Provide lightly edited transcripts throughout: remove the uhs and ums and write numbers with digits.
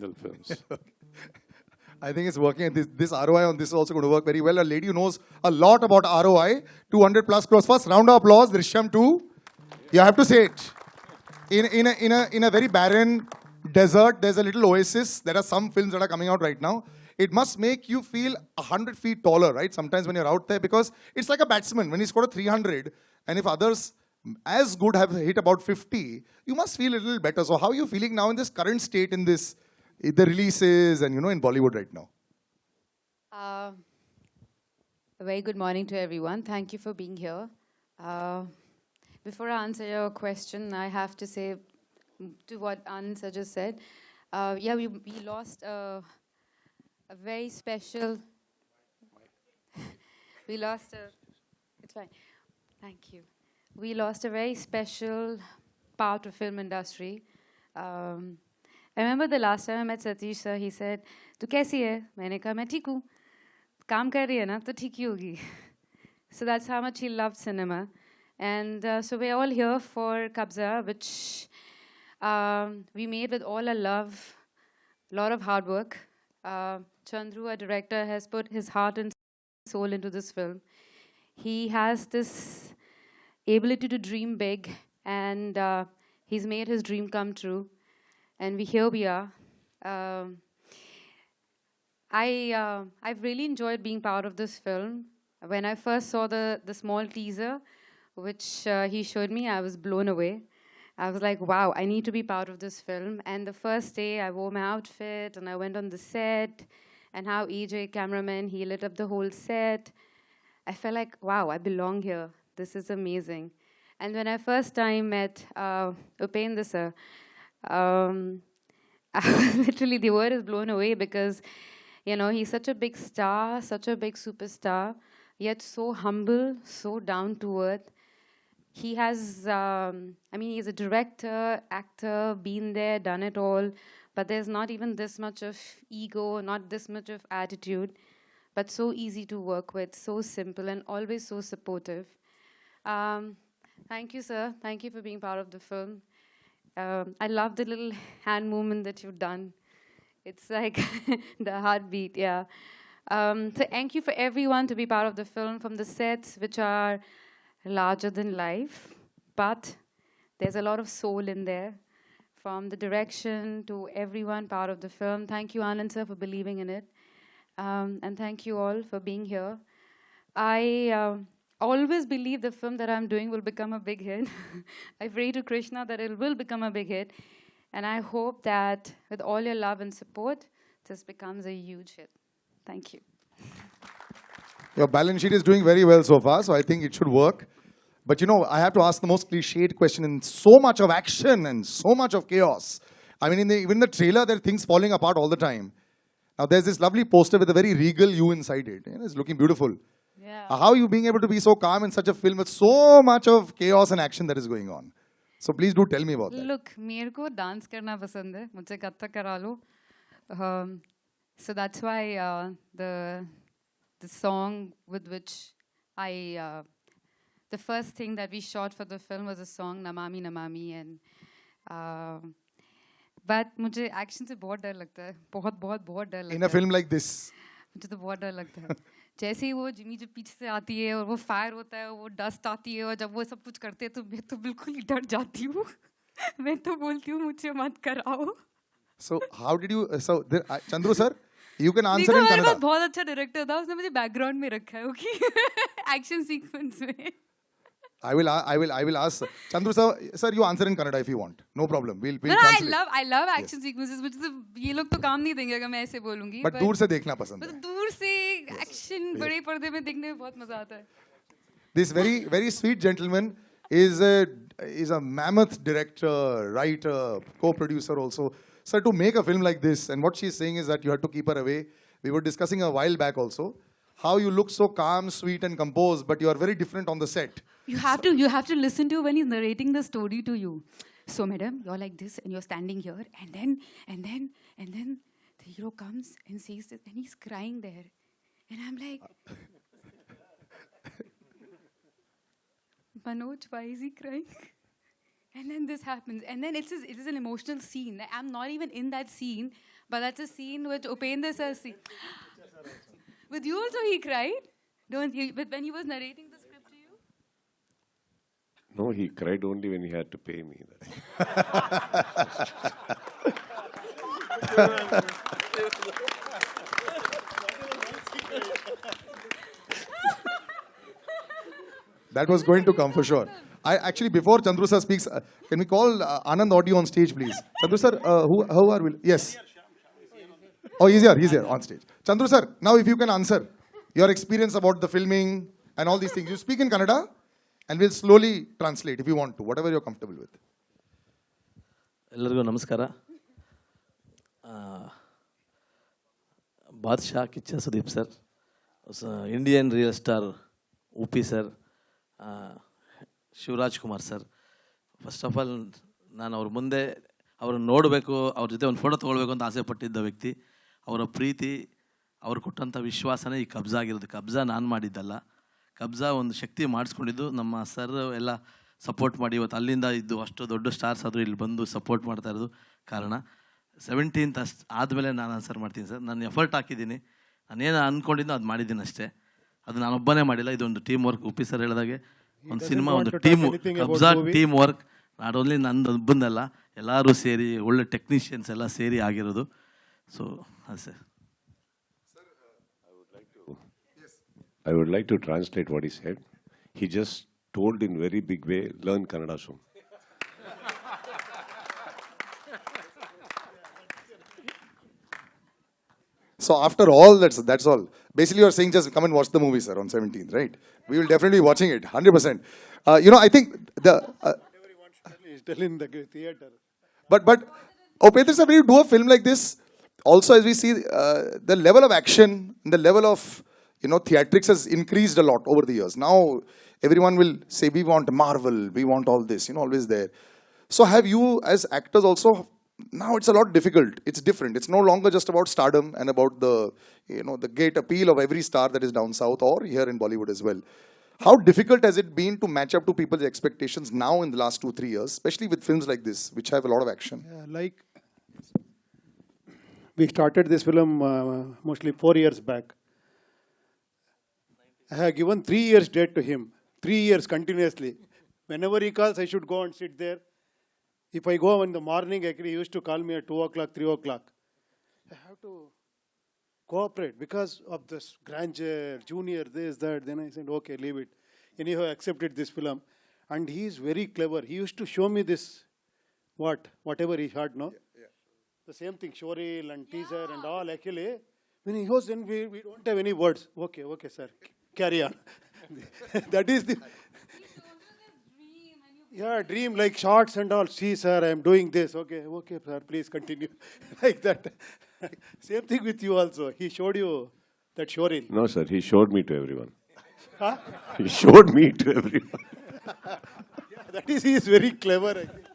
regional films. I think it's working. This ROI on this is also going to work very well. A lady who knows a lot about ROI, 200 plus crores. First round of applause, Drishyam 2. You have to say it. In a very barren desert, there's a little oasis. There are some films that are coming out right now. It must make you feel 100 feet taller, right? Sometimes when you're out there, because it's like a batsman. When he scored a 300, and if others as good have hit about 50, you must feel a little better. So how are you feeling now in this current state, in this, the releases and, in Bollywood right now? A very good morning to everyone. Thank you for being here. Before I answer your question, I have to say to what Anand sir just said. Yeah, we lost a very special... we lost a... It's fine. Thank you. We lost a very special part of film industry. I remember the last time I met Satish sir, he said, "Tu kaisi hai?" मैंने कहा मैं ठीक हूँ. काम कर रही है ना तो ठीक ही होगी. So that's how much he loved cinema. And so we're all here for Kabzaa, which we made with all our love, a lot of hard work. Chandru, our director, has put his heart and soul into this film. He has this ability to dream big, and he's made his dream come true. And here we are. I've really enjoyed being part of this film. When I first saw the small teaser, which he showed me, I was blown away. I was like, wow, I need to be part of this film. And the first day, I wore my outfit, and I went on the set, and how EJ, cameraman, he lit up the whole set. I felt like, wow, I belong here. This is amazing. And when I first time met Upendra sir, literally the word is blown away because, he's such a big star, such a big superstar, yet so humble, so down to earth. He has, he's a director, actor, been there, done it all, but there's not even this much of ego, not this much of attitude, but so easy to work with, so simple, and always so supportive. Thank you, sir. Thank you for being part of the film. I love the little hand movement that you've done. It's like the heartbeat, yeah. So thank you for everyone to be part of the film, from the sets, which are larger than life, but there's a lot of soul in there. From the direction to everyone part of the film. Thank you, Anand sir, for believing in it. And thank you all for being here. I always believe the film that I'm doing will become a big hit. I pray to Krishna that it will become a big hit. And I hope that with all your love and support, this becomes a huge hit. Thank you. Your balance sheet is doing very well so far, so I think it should work. But I have to ask the most cliched question. In so much of action and so much of chaos, even in the trailer, there are things falling apart all the time. Now, there's this lovely poster with a very regal you inside it. It's looking beautiful. Yeah. How are you being able to be so calm in such a film with so much of chaos and action that is going on? So please do tell me about that. Look, मेरे को dance करना पसंद है. मुझे कथक करा लो. So that's why the song with which the first thing that we shot for the film was a song Namami Namami, and but मुझे action से बहुत डर लगता है. बहुत डर लगता है. In a film like this. मुझे तो बहुत डर लगता है. जैसे ही वो जिमी जब पीछे से आती है और वो फायर होता है, वो डस्ट आती है, और जब वो सब कुछ करते हैं तो मैं तो बिल्कुल ही डर जाती हूँ. मैं तो बोलती हूँ मुझे मत कराओ. So how did you? So Chandru sir, you can answer in Kannada. Kannada. बहुत अच्छा डायरेक्टर था, उसने मुझे बैकग्राउंड में रखा है, ओके, एक्शन सीक्वेंस में. I will ask Chandru sir, you answer in Kannada if you want. No problem. We'll No, translate. I love action sequences, which is ये लोग तो काम नहीं देंगे अगर मैं ऐसे बोलूँगी. But दूर से देखना पसंद है. दूर से एक्शन बड़े पर्दे में देखने में बहुत मजा आता है. This very, very sweet gentleman is a mammoth director, writer, co-producer also. Sir, to make a film like this, and what she's saying is that you had to keep her away. We were discussing a while back also, how you look so calm, sweet, and composed, but you are very different on the set. You have to listen to when he's narrating the story to you. So, madam, you're like this, and you're standing here, and then the hero comes and says this, and he's crying there, and I'm like, Manoj, why is he crying? And then this happens. And then it is an emotional scene. Like, I'm not even in that scene, but that's a scene which Upendra sir see. With you also he cried? Don't you? But when he was narrating the script to you? No, he cried only when he had to pay me. That was going to come for sure. I actually, before Chandru sir speaks, can we call Anand Audio on stage, please? Chandru sir, how are we? Yes. Oh, he's here on stage. Chandru sir, now if you can answer your experience about the filming and all these things. You speak in Kannada, and we'll slowly translate if you want to, whatever you're comfortable with. ಎಲ್ಲರಿಗೂ ನಮಸ್ಕಾರ. Badshah Kichcha Sudeep sir, Indian real star Upi sir, Shivaraj Kumar sir. First of all ನಾನು ಅವ್ರ ಮುಂದೆ ಅವ್ರನ್ನ ನೋಡಬೇಕು, ಅವ್ರ ಜೊತೆ ಒಂದು ಫೋಟೋ ತೊಗೊಳ್ಬೇಕು ಅಂತ ಆಸೆ ಪಟ್ಟಿದ್ದ ವ್ಯಕ್ತಿ. ಅವರ ಪ್ರೀತಿ, ಅವ್ರು ಕೊಟ್ಟಂಥ ವಿಶ್ವಾಸನೇ ಈ ಕಬ್ಜಾ ಆಗಿರೋದು. ಕಬ್ಜಾ ನಾನು ಮಾಡಿದ್ದಲ್ಲ, ಕಬ್ಜಾ ಒಂದು ಶಕ್ತಿ ಮಾಡಿಸ್ಕೊಂಡಿದ್ದು ನಮ್ಮ ಸರ್ ಎಲ್ಲ ಸಪೋರ್ಟ್ ಮಾಡಿ ಇವತ್ತು ಅಲ್ಲಿಂದ ಇದ್ದು ಅಷ್ಟು ದೊಡ್ಡ ಸ್ಟಾರ್ಸ್ ಆದರೂ ಇಲ್ಲಿ ಬಂದು ಸಪೋರ್ಟ್ ಮಾಡ್ತಾ ಇರೋದು ಕಾರಣ. 17th ಅಷ್ಟು ಆದಮೇಲೆ ನಾನು ಆನ್ಸರ್ ಮಾಡ್ತೀನಿ ಸರ್. ನಾನು ಎಫರ್ಟ್ ಹಾಕಿದ್ದೀನಿ, ನಾನೇನು ಅಂದ್ಕೊಂಡಿದ್ದೋ ಅದು ಮಾಡಿದ್ದೀನಿ ಅಷ್ಟೇ. ಅದು ನಾನೊಬ್ಬನೇ ಮಾಡಿಲ್ಲ, ಇದೊಂದು ಟೀಮ್ ವರ್ಕ್. ಉಪಿ ಸರ್ ಹೇಳಿದಾಗೆ ಒಂದು ಸಿನಿಮಾ ಒಂದು team, Kabzaa team work. Not only ನಂದು ಒಬ್ಬಂದಲ್ಲ, ಎಲ್ಲರೂ ಸೇರಿ ಒಳ್ಳೆ ಟೆಕ್ನಿಷಿಯನ್ಸ್ ಎಲ್ಲ ಸೇರಿ ಆಗಿರೋದು. ಸೊ ಅದು sir. I would like to translate what he said. He just told in very big way, learn Kannada soon. So after all, that's all. Basically, you're saying just come and watch the movie, sir, on 17th, right? We will definitely be watching it, 100%. I think the... He's telling the theatre. But Upendra sir, when you do a film like this, also as we see, the level of action, the level of theatrics has increased a lot over the years. Now everyone will say we want Marvel, we want all this, always there. So have you as actors also, now it's a lot difficult, it's different. It's no longer just about stardom and about the the great appeal of every star that is down south or here in Bollywood as well. How difficult has it been to match up to people's expectations now in the last 2-3 years, especially with films like this, which have a lot of action? Yeah, like we started this film mostly 4 years back. I have given 3 years date to him, 3 years continuously. Whenever he calls, I should go and sit there. If I go in the morning, actually, he used to call me at 2 o'clock, 3 o'clock. I have to cooperate because of this grandeur, junior, this, that. Then I said, okay, leave it. Anyhow, I accepted this film. And he is very clever. He used to show me this, whatever he had, no? Yeah. The same thing, showreel and teaser and all. Actually, when he goes, then we don't have any words. Okay, sir. Carry on. That is the... Yeah, dream like shots and all. See, sir, I am doing this. Okay, sir, please continue. Like that. Same thing with you also. He showed you that showreel. No, sir, he showed me to everyone. Huh? He showed me to everyone. Yeah, that is, he is very clever. I think.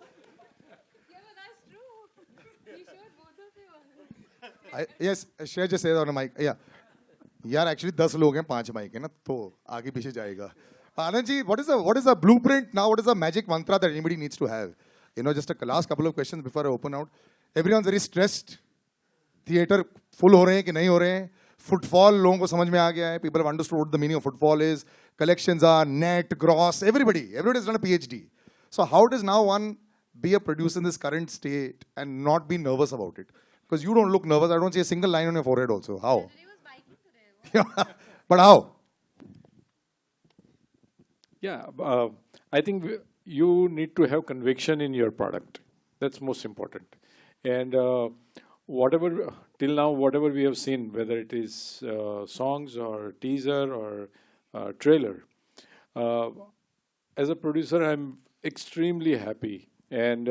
Yeah, but that's true. He showed both of you. Yes, Shriya just said on a mic. Yeah. यार actually 10 लोग हैं, 5 mic है ना, तो आगे पीछे जाएगा. Anand ji, what is the blueprint now? What is the magic mantra that anybody needs to have? Just a last couple of questions before I open out. Everyone's very stressed. Theater full हो रहे हैं कि नहीं हो रहे हैं? Footfall लोगों को समझ में आ गया है. People have understood what the meaning of footfall is. Collections are net, gross. Everybody has done a PhD. So how does now one be a producer in this current state and not be nervous about it? Because you don't look nervous. I don't see a single line on your forehead also. How? But how? Yeah, I think you need to have conviction in your product. That's most important. And till now, whatever we have seen, whether it is songs or teaser or trailer, as a producer, I'm extremely happy. And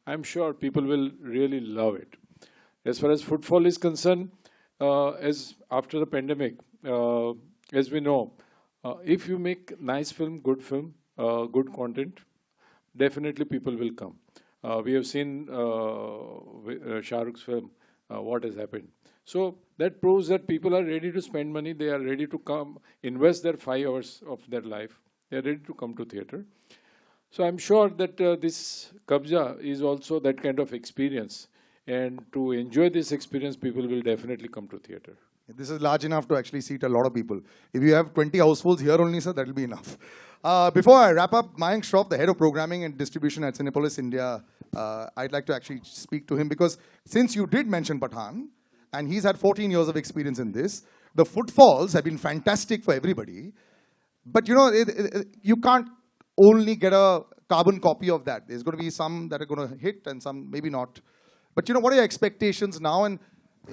I'm sure people will really love it. As far as footfall is concerned, as after the pandemic, as we know, if you make nice film, good content, definitely people will come. We have seen Shah Rukh's film, what has happened. So that proves that people are ready to spend money. They are ready to come, invest their 5 hours of their life. They are ready to come to theater. So I'm sure that this Kabzaa is also that kind of experience. And to enjoy this experience, people will definitely come to theatre. This is large enough to actually seat a lot of people. If you have 20 households here only, sir, that will be enough. Before I wrap up, Mayank Shroff, the head of programming and distribution at Cinepolis India, I'd like to actually speak to him because since you did mention Pathan, and he's had 14 years of experience in this, the footfalls have been fantastic for everybody. But you know, you can't only get a carbon copy of that. There's going to be some that are going to hit and some maybe not. But you know, what are your expectations now? And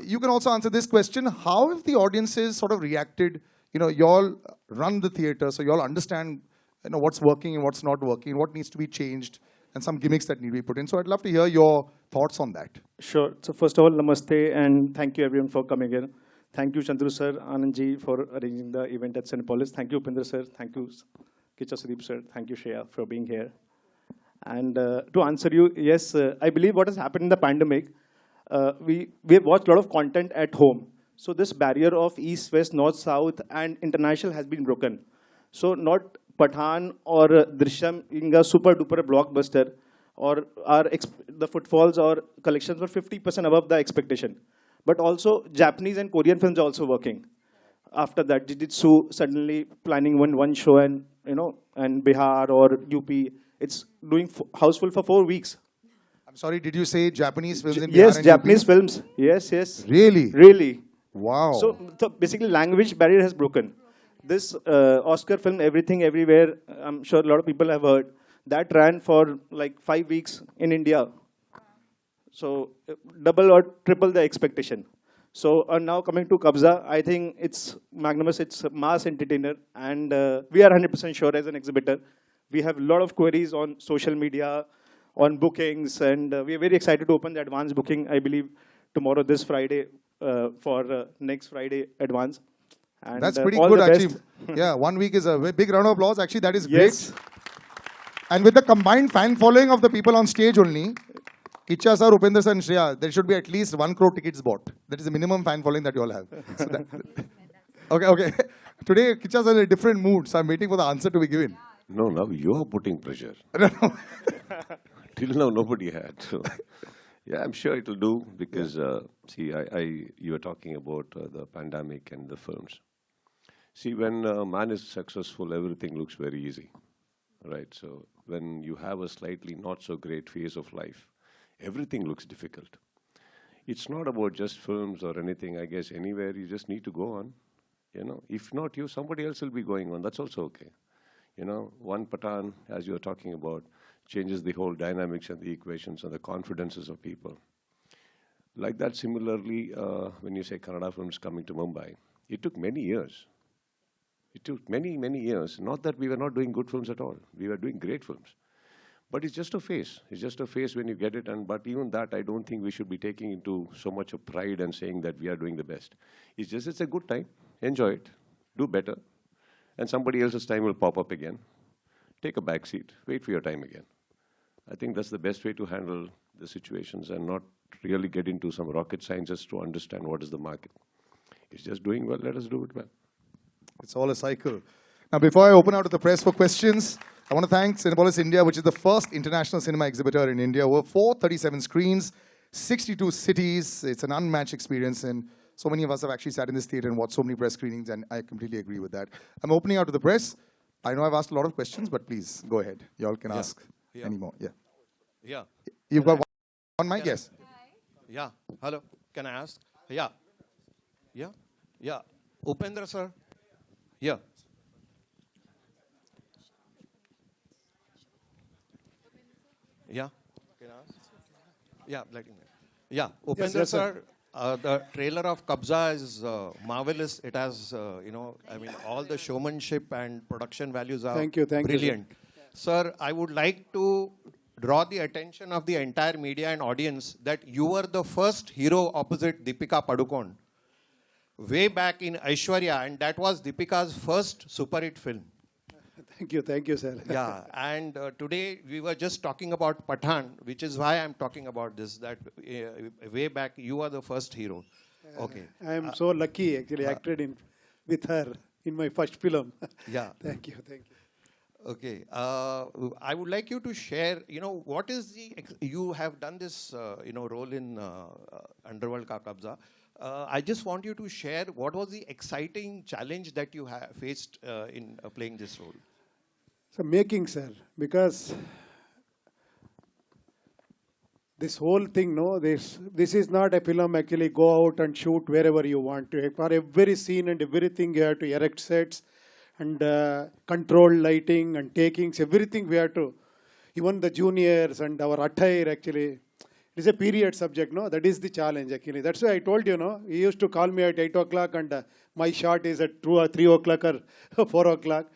you can also answer this question. How have the audiences sort of reacted? You know, you all run the theatre, so you all understand, you know, what's working and what's not working, what needs to be changed, and some gimmicks that need to be put in. So I'd love to hear your thoughts on that. Sure. So first of all, namaste, and thank you everyone for coming here. Thank you, Chandru sir, Anandji, for arranging the event at Cinepolis. Thank you, Upendra sir. Thank you, Kiccha, Sudeep sir. Thank you, Shriya, for being here. And to answer you, yes, I believe what has happened in the pandemic, we have watched a lot of content at home. So this barrier of East, West, North, South, and international has been broken. So not Pathan or Drishyam being a super duper blockbuster, or the footfalls or collections were 50% above the expectation. But also Japanese and Korean films are also working. After that, Jujitsu suddenly planning one show, and you know, and Bihar or UP, it's doing houseful for 4 weeks. I'm sorry, did you say Japanese films in Bihar Yes, and Japanese UP? films. Yes, yes. Really? Really. Wow. So basically, language barrier has broken. This Oscar film, Everything Everywhere, I'm sure a lot of people have heard, that ran for like 5 weeks in India. So double or triple the expectation. So now coming to Kabzaa, I think it's magnanimous, it's a mass entertainer, and we are 100% sure as an exhibitor. We have a lot of queries on social media, on bookings, and we are very excited to open the advance booking, I believe, tomorrow, this Friday, for next Friday advance. And that's pretty all good, the best. actually. Yeah, 1 week is a big round of applause. Actually, that is Yes. great. And with the combined fan following of the people on stage only, Kiccha sir, Upendra sir, and Shriya, there should be at least 1 crore tickets bought. That is the minimum fan following that you all have. So okay. Today, Kiccha sir is in a different mood, so I'm waiting for the answer to be given. No, now you are putting pressure. Till now, nobody had. So, yeah, I'm sure it will do because, see, you were talking about the pandemic and the films. See, when a man is successful, everything looks very easy, right? So when you have a slightly not so great phase of life, everything looks difficult. It's not about just films or anything. I guess anywhere you just need to go on. You know, if not you, somebody else will be going on. That's also okay. You know, one Pathan, as you were talking about, changes the whole dynamics and the equations and the confidences of people. Like that, similarly, when you say Kannada films coming to Mumbai, it took many years. It took many, many years. Not that we were not doing good films at all. We were doing great films. But it's just a phase. It's just a phase when you get it. But even that, I don't think we should be taking into so much of pride and saying that we are doing the best. It's a good time. Enjoy it. Do better. And somebody else's time will pop up again. Take a back seat. Wait for your time again. I think that's the best way to handle the situations and not really get into some rocket science just to understand what is the market. It's just doing well. Let us do it well. It's all a cycle. Now, before I open out to the press for questions, I want to thank Cinepolis India, which is the first international cinema exhibitor in India. Over 437 screens, 62 cities. It's an unmatched experience, and so many of us have actually sat in this theater and watched so many press screenings, and I completely agree with that. I'm opening out to the press. I know I've asked a lot of questions, but please, go ahead. You all can ask any more. Yeah. Yeah. You've got one mic? Yes. Yeah. Hello. Can I ask? Yeah. Yeah. Yeah. Upendra sir. Yeah. Yeah. Can I ask? Yeah. Yeah. Upendra yes, sir. The trailer of Kabzaa is marvelous. It has, I mean, all the showmanship and production values are Thank you, brilliant. Sir, I would like to draw the attention of the entire media and audience that you were the first hero opposite Deepika Padukone way back in Aishwarya, and that was Deepika's first super hit film. Thank you, sir. Yeah, and today we were just talking about Pathan, which is why I'm talking about this, that way back you are the first hero. Okay. I am so lucky, actually, acted with her in my first film. Yeah. Thank you. Okay. I would like you to share, what is you have done this, role in Underworld Ka Kabzaa. I just want you to share what was the exciting challenge that you have faced in playing this role. So making, sir, because this whole thing, no, this is not a film actually go out and shoot wherever you want to. For every scene and everything, you have to erect sets and control lighting and takings, everything we have to. Even the juniors and our attire actually. It is a period subject, no? That is the challenge actually. That's why I told you, no? He used to call me at 8 o'clock and my shot is at 2 or 3 o'clock or 4 o'clock.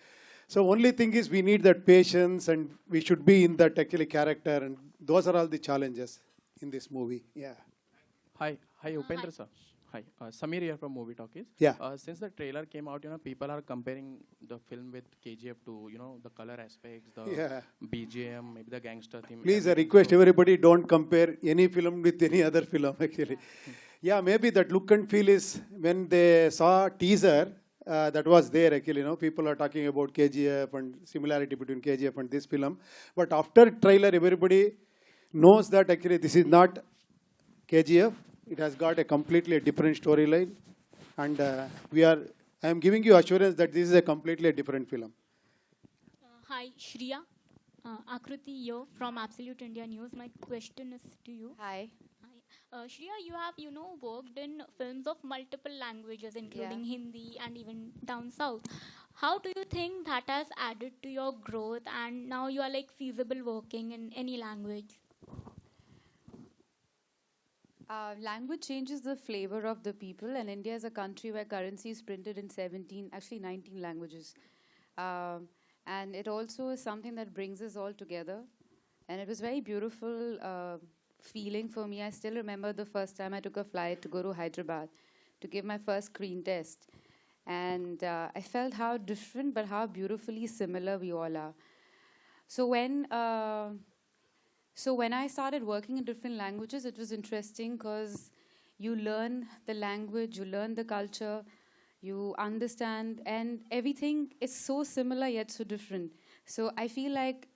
So only thing is we need that patience and we should be in that actually character, and those are all the challenges in this movie. Yeah. Hi, Upendra sir. Hi, Samir here from Movie Talkies. Yeah. Since the trailer came out, people are comparing the film with KGF to, the color aspects, the BGM, maybe the gangster theme. Please, I request everybody don't compare any film with any other film actually. Yeah, maybe that look and feel is when they saw teaser, that was there actually, people are talking about KGF and similarity between KGF and this film. But after trailer, everybody knows that actually this is not KGF. It has got a completely different storyline. And I am giving you assurance that this is a completely different film. Hi, Shriya. Akruti here from Absolute India News. My question is to you. Hi. Shriya, you have, worked in films of multiple languages, including Hindi and even down south. How do you think that has added to your growth, and now you are feasible working in any language? Language changes the flavor of the people, and India is a country where currency is printed in 19 languages. And it also is something that brings us all together. And it was very beautiful feeling for me. I still remember the first time I took a flight to go to Hyderabad to give my first screen test. And I felt how different but how beautifully similar we all are. So when I started working in different languages, it was interesting because you learn the language, you learn the culture, you understand, and everything is so similar yet so different. So I feel like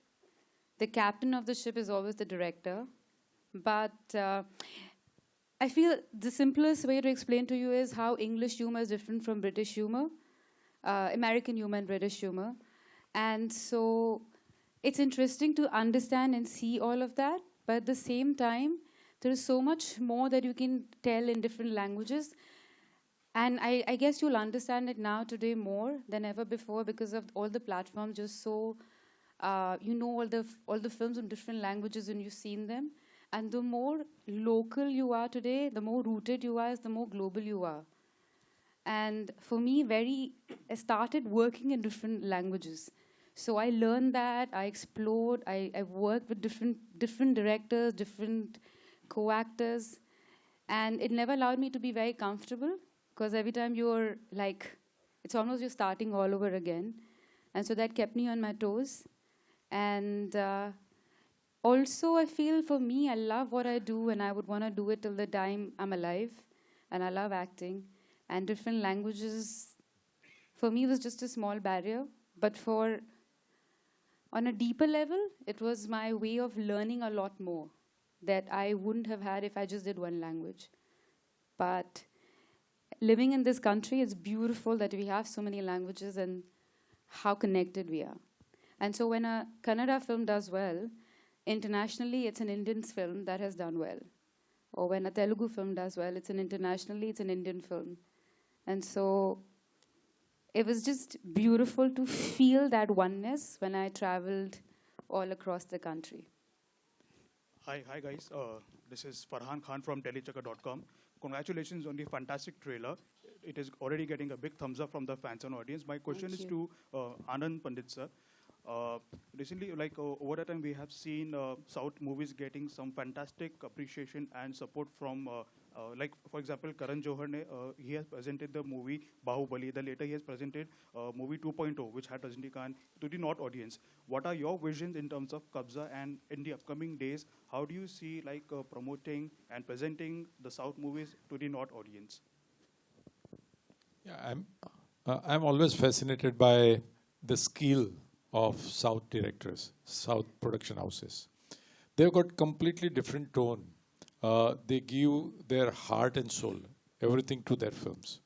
the captain of the ship is always the director. But I feel the simplest way to explain to you is how English humor is different from British humor, American humor and British humor. And so it's interesting to understand and see all of that. But at the same time, there is so much more that you can tell in different languages. And I guess you'll understand it now today more than ever before because of all the platforms just so, all the films in different languages and you've seen them. And the more local you are today, the more rooted you are, the more global you are. And for me, I started working in different languages. So I learned that, I explored, I worked with different directors, different co-actors. And it never allowed me to be very comfortable because every time you're it's almost you're starting all over again. And so that kept me on my toes. And also, I feel for me, I love what I do and I would want to do it till the time I'm alive. And I love acting. And different languages, for me, was just a small barrier. But on a deeper level, it was my way of learning a lot more that I wouldn't have had if I just did one language. But living in this country, it's beautiful that we have so many languages and how connected we are. And so when a Kannada film does well, internationally, it's an Indian film that has done well. Or when a Telugu film does well, it's an Indian film. And so it was just beautiful to feel that oneness when I traveled all across the country. Hi guys. This is Farhan Khan from telechecker.com. Congratulations on the fantastic trailer. It is already getting a big thumbs up from the fans and audience. My question is to Anand Pandit sir. Recently, over the time, we have seen South movies getting some fantastic appreciation and support from, for example, Karan Johar, he has presented the movie Bahubali. The later he has presented movie 2.0, which had Rajinikanth to the North audience. What are your visions in terms of Kabzaa, and in the upcoming days, how do you see promoting and presenting the South movies to the North audience? Yeah, I'm always fascinated by the skill of South directors, South production houses. They've got completely different tone. They give their heart and soul, everything to their films.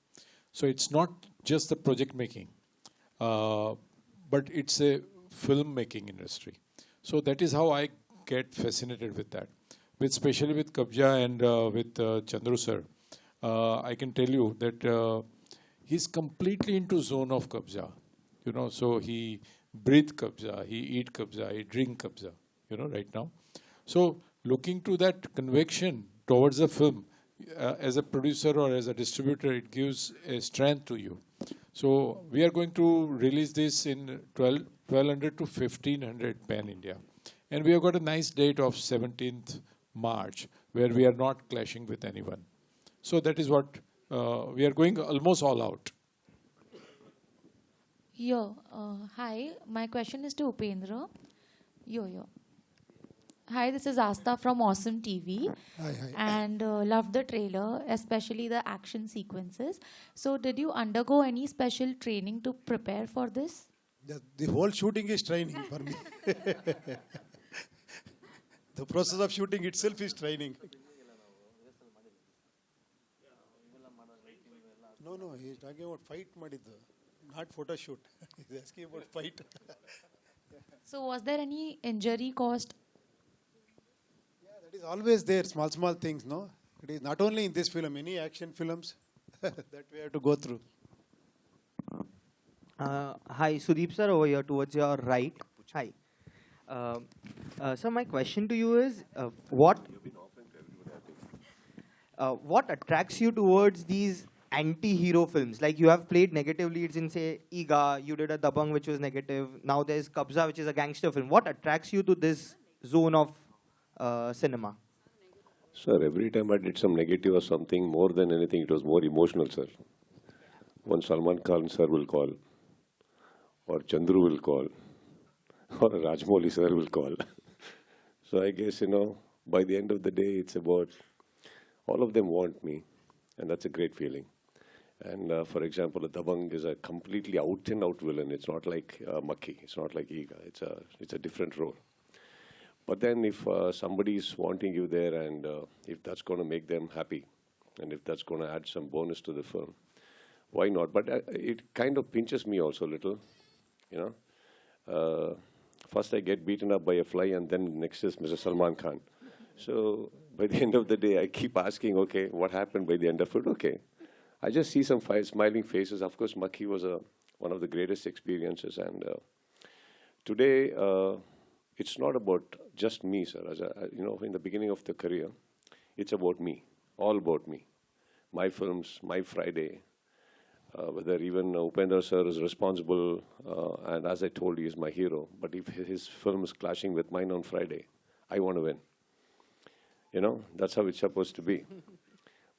So it's not just the project making, but it's a film making industry. So that is how I get fascinated with that. Especially with Kabzaa and with Chandru sir, I can tell you that he's completely into zone of Kabzaa. You know, so he breathe Kabzaa, he eat Kabzaa, he drink Kabzaa, you know, right now. So looking to that conviction towards the film, as a producer or as a distributor, it gives a strength to you. So we are going to release this in 1200 to 1500 pan India. And we have got a nice date of 17th March where we are not clashing with anyone. So that is what we are going almost all out. Hi, my question is to Upendra. Hi, this is Asta from Awesome TV. Hi. And loved the trailer, especially the action sequences. So did you undergo any special training to prepare for this? The whole shooting is training for me. The process of shooting itself is training. No, he's talking about fight madiddu, not photo shoot. He's asking about fight. So was there any injury caused? Yeah, that is always there, small things, no? It is not only in this film, any action films that we have to go through. Hi, Sudeep sir, over here towards your right. Hi. So my question to you is, what attracts you towards these anti-hero films? Like you have played negative leads in, say, Iga, you did a Dabang which was negative, now there's Kabzaa which is a gangster film. What attracts you to this zone of cinema? Sir, every time I did some negative or something, more than anything, it was more emotional, sir. One Salman Khan sir will call, or Chandru will call, or Rajmouli sir will call. So I guess, you know, by the end of the day, it's about, all of them want me, and that's a great feeling. And for example, a Dabang is a completely out-and-out villain. It's not like Makki, it's not like Iga, it's a different role. But then if somebody is wanting you there, and if that's going to make them happy, and if that's going to add some bonus to the film, why not? But it kind of pinches me also a little, you know. First I get beaten up by a fly, and then next is Mr. Salman Khan. So by the end of the day, I keep asking, okay, what happened by the end of it? Okay. I just see some smiling faces. Of course, Makki was one of the greatest experiences. And today, it's not about just me, sir. As you know, in the beginning of the career, it's about me, all about me. My films, my Friday, whether even Upendra sir is responsible, and as I told you, he's my hero. But if his film is clashing with mine on Friday, I want to win. You know, that's how it's supposed to be.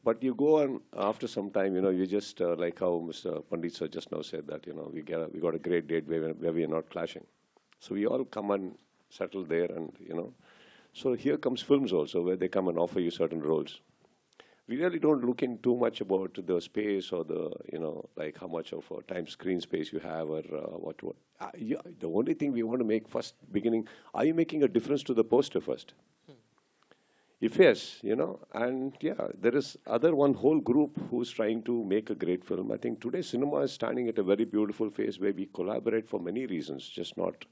But you go on after some time, you know, you just, like how Mr. Pandit sir just now said that, you know, we got a great date where we are not clashing. So we all come and settle there, and, you know. So here comes films also, where they come and offer you certain roles. We really don't look in too much about the space or the, you know, like how much of time screen space you have, or what. Yeah, the only thing we want to make first, beginning, are you making a difference to the poster first? If yes, you know, and yeah, there is one whole group who's trying to make a great film. I think today cinema is standing at a very beautiful phase where we collaborate for many reasons, just not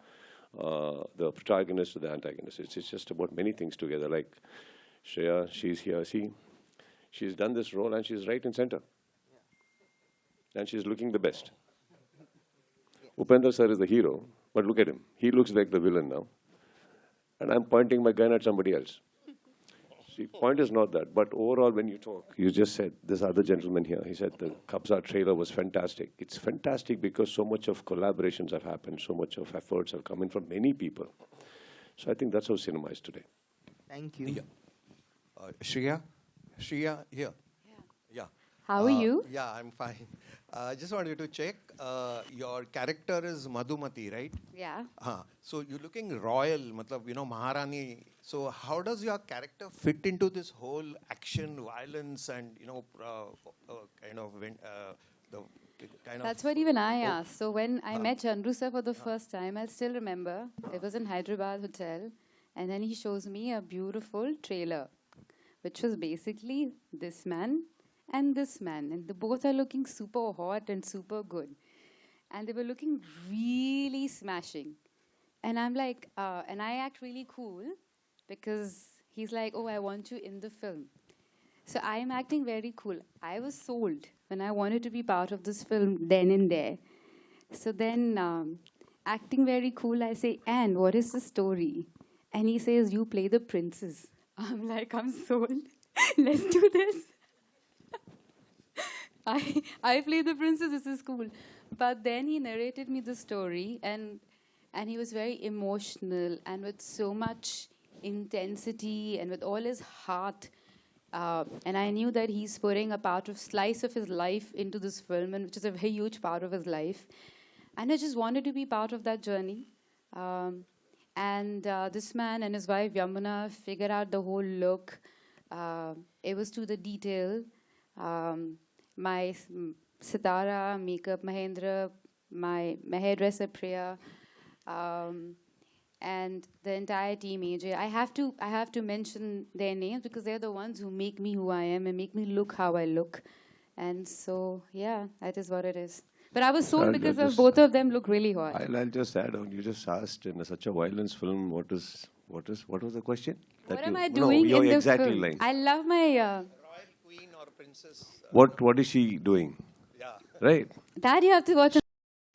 the protagonist or the antagonist. It's just about many things together. Like Shriya, she's here. See, she's done this role and she's right in center. And she's looking the best. Upendra sir is the hero, but look at him. He looks like the villain now. And I'm pointing my gun at somebody else. See, point is not that, but overall when you talk, you just said, this other gentleman here, he said the Kabzaa trailer was fantastic. It's fantastic because so much of collaborations have happened, so much of efforts have come in from many people. So I think that's how cinema is today. Thank you. Yeah. Shriya, here. Yeah. How are you? Yeah, I'm fine. Just wanted to check, your character is Madhumati, right? Yeah. So you're looking royal, matlab, you know, Maharani. So how does your character fit into this whole action, violence, and, you know, kind of the That's what even I asked. So when I met Chandru sir for the first time, I still remember, it was in Hyderabad hotel, and then he shows me a beautiful trailer, which was basically this man and this man. And the both are looking super hot and super good. And they were looking really smashing. And I'm like, and I act really cool because he's like, oh, I want you in the film. So I'm acting very cool. I was sold when I wanted to be part of this film then and there. So then, acting very cool, I say, and what is the story? And he says, you play the princess. I'm like, I'm sold. Let's do this. I play the princess, this is cool. But then he narrated me the story, and he was very emotional and with so much intensity and with all his heart. And I knew that he's putting a slice of his life into this film, and which is a very huge part of his life. And I just wanted to be part of that journey. This man and his wife Yamuna figured out the whole look. It was to the detail. My Sitara, makeup Mahendra, my hairdresser Priya, and the entire team AJ. I have to mention their names because they're the ones who make me who I am and make me look how I look. And so, yeah, that is what it is. But I was sold because of both of them look really hot. I'll just add on. You just asked in such a violence film, what was the question? What am I doing in the film? Lying. I love my... Royal Queen or Princess. What is she doing? Yeah. Right? That you have to watch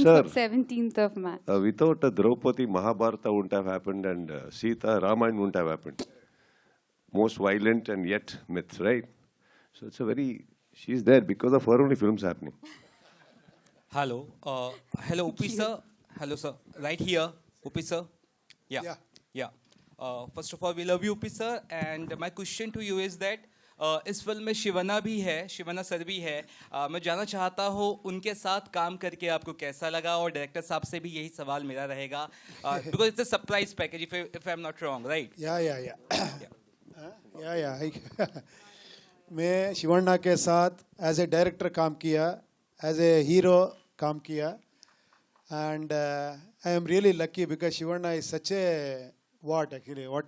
Sir, on 17th of March. without Draupadi, Mahabharata wouldn't have happened, and Sita, Ramayana wouldn't have happened. Most violent and yet myth, right? So it's she's there because of her only films happening. Hello. Hello, Upi sir. Hello, sir. Right here, Upi sir. Yeah. First of all, we love you, Upi sir. And my question to you is that इस film में शिवना भी है, Shivna sir भी है. मैं जानना चाहता हूँ उनके साथ काम करके आपको कैसा लगा, और डायरेक्टर साहब से भी यही सवाल मेरा रहेगा. Because it's a surprise package, if I'm not wrong, right? Yeah. मैं शिवन्ना के साथ एज ए डायरेक्टर काम किया, एज ए हीरो काम किया, and I am really lucky because Shivanna is such a, what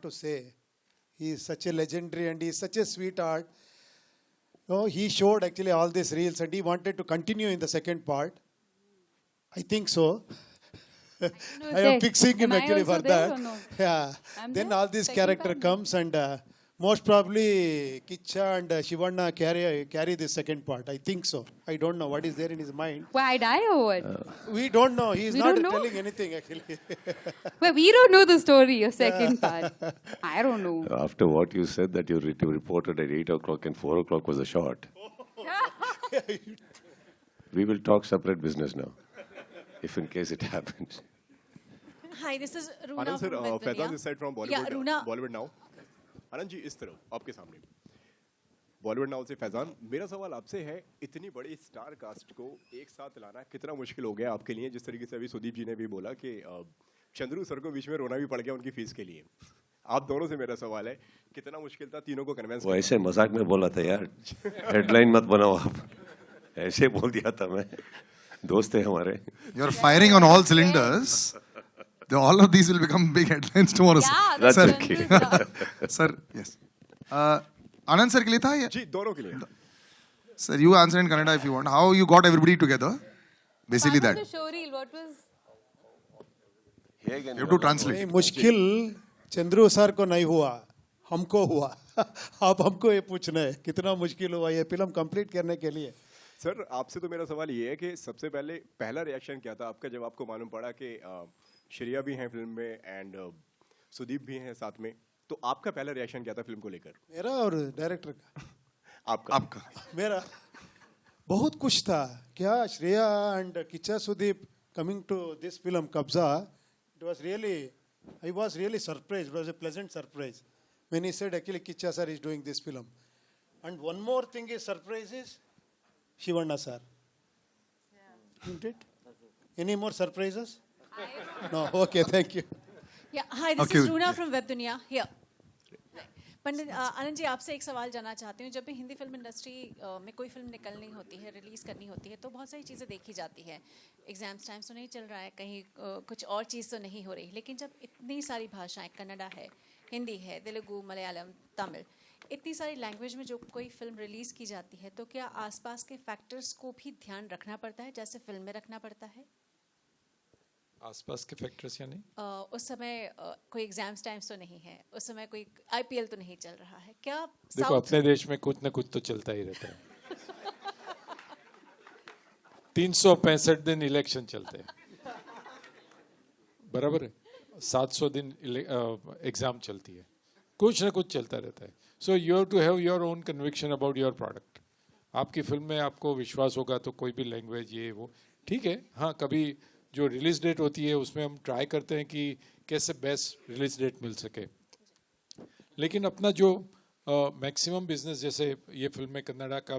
to say, he is such a legendary and he is such a sweetheart. No, he showed actually all these reels and he wanted to continue in the second part. I think so. I am fixing him actually for that. No? Yeah. Then all this character comes and most probably Kiccha and Shivanna carry the second part. I think so. I don't know what is there in his mind. Why I die or what? We don't know. He is not telling anything actually. Well, we don't know the story of second part. I don't know. After what you said that you reported at 8 o'clock and 4 o'clock was a shot. We will talk separate business now, if in case it happens. Hi, this is Runa Anand sir, from Faizan this side from Bollywood. Yeah, Runa. Bollywood Now. Anand ji इस तरह आपके सामने Bollywood now से फैजान, मेरा सवाल आपसे है, इतनी बड़ी स्टार कास्ट को एक साथ लाना कितना मुश्किल हो गया आपके लिए? जिस तरीके से अभी सुदीप जी ने भी बोला कि चंद्रू सर को बीच में रोना भी पड़ गया उनकी फीस के लिए. आप दोनों से मेरा सवाल है, कितना मुश्किल था तीनों को कन्विंस? वो ऐसे मजाक में बोला था यार, हेडलाइन मत बनाओ आप, ऐसे बोल दिया था मैं, दोस्त है हमारे. You are firing on all cylinders. All of these will become big headlines tomorrow. Yeah, that's sir. okay. Sir, yes. Anand sir के लिए था ये? जी दोनों के लिए. Sir, you answer in Kannada if you want. How you got everybody together? Basically that. The showreel, what was? You have to translate. मुश्किल Chandru sir को नहीं हुआ, हमको हुआ. आप हमको ये पूछना है कितना मुश्किल हुआ ये फिल्म कंप्लीट करने के लिए. सर आपसे तो मेरा सवाल ये है कि सबसे पहला रिएक्शन क्या था आपका जब आपको मालूम पड़ा कि श्रेया भी हैं फिल्म में एंड सुदीप भी हैं साथ में, तो आपका पहला रिएक्शन क्या था फिल्म को लेकर? मेरा और डायरेक्टर का. आपका मेरा बहुत कुछ था. क्या Shreya and Kichcha Sudeep coming to this film Kabzaa, it was really, I was really surprised. It was a pleasant surprise when he said actually Kiccha sir is doing this film. And one more thing is surprise is Shivanna sir. Isn't it? Any more surprises? No. Okay, thank you. Yeah, hi, this is Runa from Web Dunia. Here. पंडित आनंद जी, आपसे एक सवाल जानना चाहती हूँ. जब भी Hindi film industry में कोई फिल्म निकलनी होती है, रिलीज करनी होती है, तो बहुत सारी चीज़ें देखी जाती है. एग्जाम्स टाइम्स तो नहीं चल रहा है, कहीं कुछ और चीज़ तो नहीं हो रही. लेकिन जब इतनी सारी भाषाएं, कन्नड़ा है, हिंदी है, तेलुगु, मलयालम, तमिल, इतनी सारी लैंग्वेज में जो कोई फिल्म रिलीज की जाती है, तो क्या आसपास के फैक्टर्स को भी ध्यान रखना पड़ता है जैसे फिल्म में रखना पड़ता है? आसपास के फैक्टर्स यानी उस समय कोई एग्जाम्स टाइम्स तो नहीं है, उस समय कोई IPL तो नहीं चल रहा है, क्या देखो अपने देश में कुछ ना कुछ तो चलता ही रहता है. 365 दिन इलेक्शन चलते हैं, बराबर है. 700 दिन एग्जाम चलती है, कुछ ना कुछ चलता रहता है. So you have to have your own conviction about your product. आपकी फिल्म में आपको विश्वास होगा तो कोई भी लैंग्वेज ये वो ठीक है. हाँ, कभी जो रिलीज डेट होती है उसमें हम ट्राई करते हैं कि कैसे बेस्ट रिलीज डेट मिल सके. लेकिन अपना जो मैक्सिमम बिजनेस, जैसे ये फिल्म में कन्नड़ा का